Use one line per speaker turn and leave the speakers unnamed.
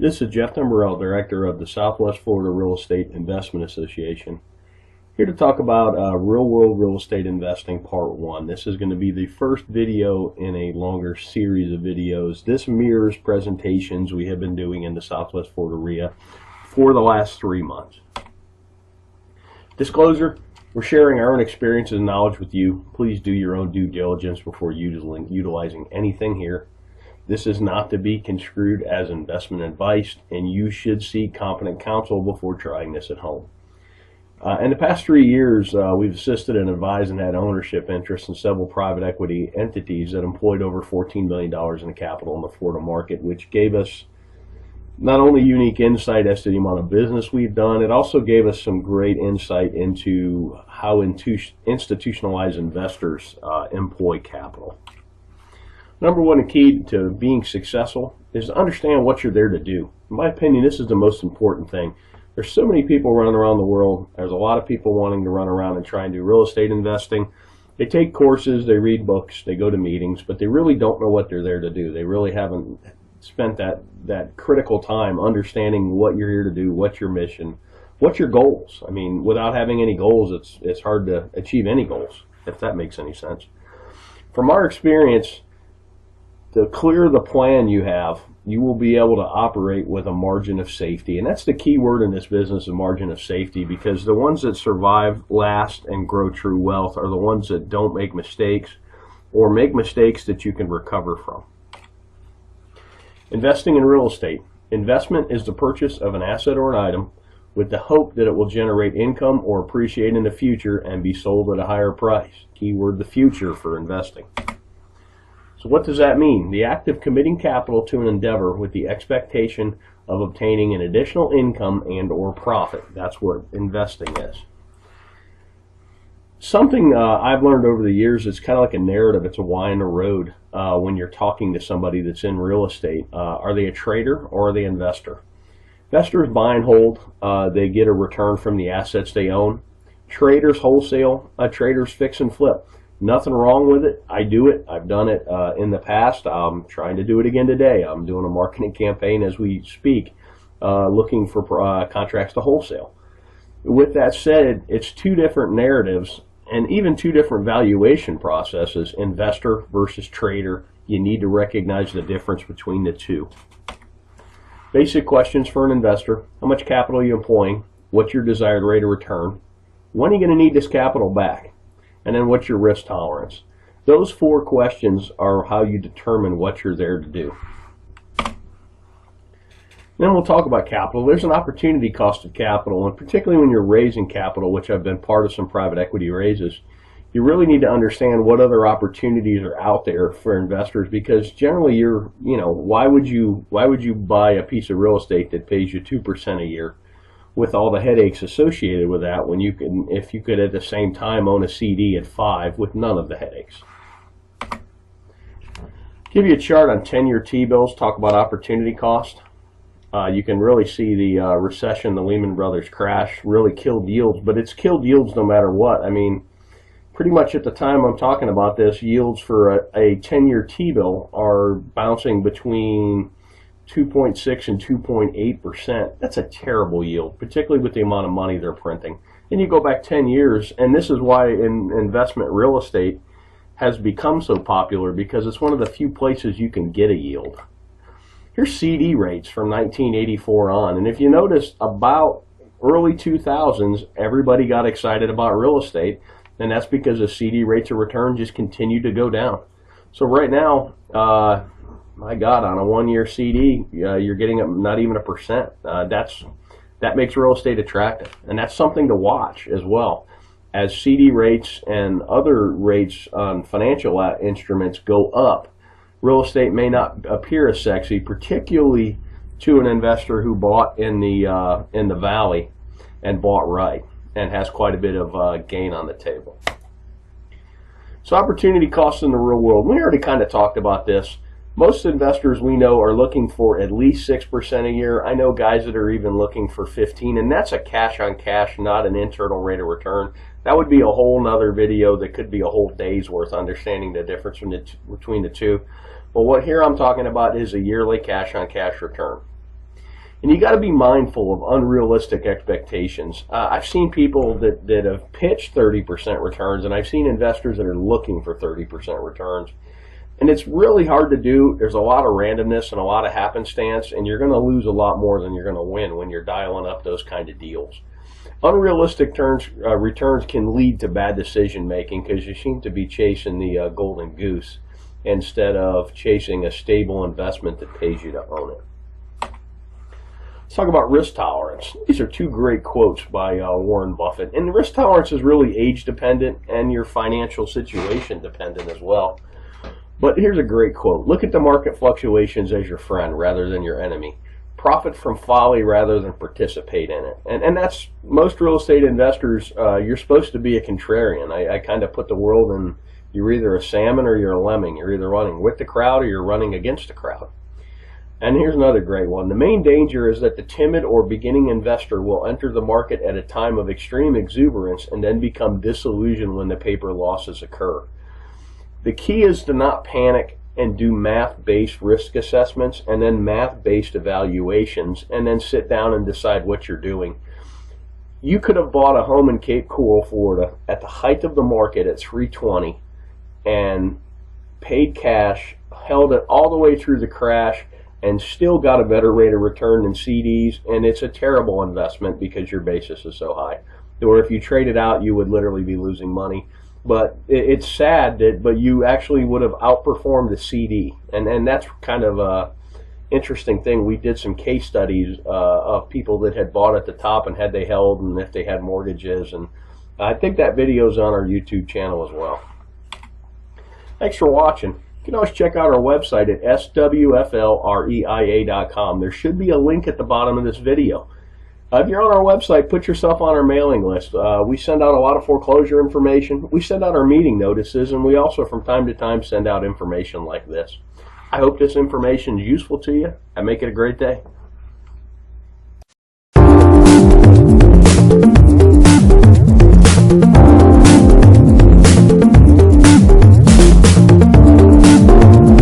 This is Jeff Timberell, Director of the Southwest Florida Real Estate Investment Association, here to talk about real-world real estate investing Part 1. This is going to be the first video in a longer series of videos. This mirrors presentations we have been doing in the Southwest Florida REIA for the last 3 months. Disclosure, we're sharing our own experiences and knowledge with you. Please do your own due diligence before utilizing anything here. This is not to be construed as investment advice, and you should seek competent counsel before trying this at home. In the past 3 years, we've assisted and advised and had ownership interests in several private equity entities that employed over $14 million in capital in the Florida market, which gave us not only unique insight as to the amount of business we've done, it also gave us some great insight into how institutionalized investors employ capital. Number one key to being successful is to understand what you're there to do. In my opinion, this is the most important thing. There's so many people running around the world. There's a lot of people wanting to run around and try and do real estate investing. They take courses, they read books, they go to meetings, but they really don't know what they're there to do. They really haven't spent that critical time understanding what you're here to do, what's your mission, what's your goals. I mean, without having any goals, it's hard to achieve any goals, if that makes any sense. From our experience, the clearer the plan you have, you will be able to operate with a margin of safety. And that's the key word in this business, a margin of safety, because the ones that survive, last, and grow true wealth are the ones that don't make mistakes or make mistakes that you can recover from. Investing in real estate. Investment is the purchase of an asset or an item with the hope that it will generate income or appreciate in the future and be sold at a higher price. Keyword, the future, for investing. So what does that mean? The act of committing capital to an endeavor with the expectation of obtaining an additional income and or profit. That's what investing is. Something I've learned over the years, it's kind of like a narrative. It's a why in the road when you're talking to somebody that's in real estate. Are they a trader or are they an investor? Investors buy and hold. They get a return from the assets they own. Traders wholesale. Traders fix and flip. Nothing wrong with it. I do it. I've done it in the past. I'm trying to do it again today. I'm doing a marketing campaign as we speak, looking for contracts to wholesale. With that said, it's two different narratives and even two different valuation processes, investor versus trader. You need to recognize the difference between the two. Basic questions for an investor. How much capital are you employing? What's your desired rate of return? When are you going to need this capital back? And then what's your risk tolerance? Those 4 questions are how you determine what you're there to do. Then we'll talk about capital. There's an opportunity cost of capital, and particularly when you're raising capital, which I've been part of some private equity raises, you really need to understand what other opportunities are out there for investors, because generally why would you buy a piece of real estate that pays you 2% a year with all the headaches associated with that, when if you could at the same time own a CD at 5 with none of the headaches. Give you a chart on 10-year T-bills, talk about opportunity cost. You can really see the recession, the Lehman Brothers crash really killed yields, but it's killed yields no matter what. I mean, pretty much at the time I'm talking about this, yields for a 10-year T-bill are bouncing between 2.6 and 2.8%. That's a terrible yield, particularly with the amount of money they're printing. Then you go back 10 years, and this is why investment real estate has become so popular, because it's one of the few places you can get a yield. Here's CD rates from 1984 on, and if you notice, about early 2000s, everybody got excited about real estate, and that's because the CD rates of return just continue to go down. So right now, my God, on a 1-year CD, you're getting not even 1%. That makes real estate attractive, and that's something to watch as well. As CD rates and other rates on financial instruments go up, real estate may not appear as sexy, particularly to an investor who bought in the valley and bought right and has quite a bit of gain on the table. So opportunity costs in the real world. We already kind of talked about this. Most investors we know are looking for at least 6% a year. I know guys that are even looking for 15%, and that's a cash on cash, not an internal rate of return. That would be a whole nother video that could be a whole day's worth, understanding the difference between the two. But what here I'm talking about is a yearly cash on cash return. And you got to be mindful of unrealistic expectations. I've seen people that have pitched 30% returns, and I've seen investors that are looking for 30% returns. And it's really hard to do. There's a lot of randomness and a lot of happenstance, and you're going to lose a lot more than you're going to win when you're dialing up those kind of deals. Unrealistic returns can lead to bad decision making because you seem to be chasing the golden goose instead of chasing a stable investment that pays you to own it. Let's talk about risk tolerance. These are two great quotes by Warren Buffett. And risk tolerance is really age dependent and your financial situation dependent as well. But here's a great quote. Look at the market fluctuations as your friend rather than your enemy. Profit from folly rather than participate in it. And that's most real estate investors. You're supposed to be a contrarian. I kind of put the world in, you're either a salmon or you're a lemming. You're either running with the crowd or you're running against the crowd. And here's another great one. The main danger is that the timid or beginning investor will enter the market at a time of extreme exuberance and then become disillusioned when the paper losses occur. The key is to not panic and do math-based risk assessments and then math-based evaluations and then sit down and decide what you're doing. You could have bought a home in Cape Coral, Florida at the height of the market at $320 and paid cash, held it all the way through the crash, and still got a better rate of return than CDs, and it's a terrible investment because your basis is so high. Or if you trade it out, you would literally be losing money. But it's sad but you actually would have outperformed the CD, and that's kind of a interesting thing. We did some case studies of people that had bought at the top and had they held and if they had mortgages, and I think that video is on our YouTube channel as well. Thanks for watching. You can always check out our website at swflreia.com. There should be a link at the bottom of this video. If you're on our website, put yourself on our mailing list. We send out a lot of foreclosure information. We send out our meeting notices, and we also from time to time send out information like this. I hope this information is useful to you, and make it a great day.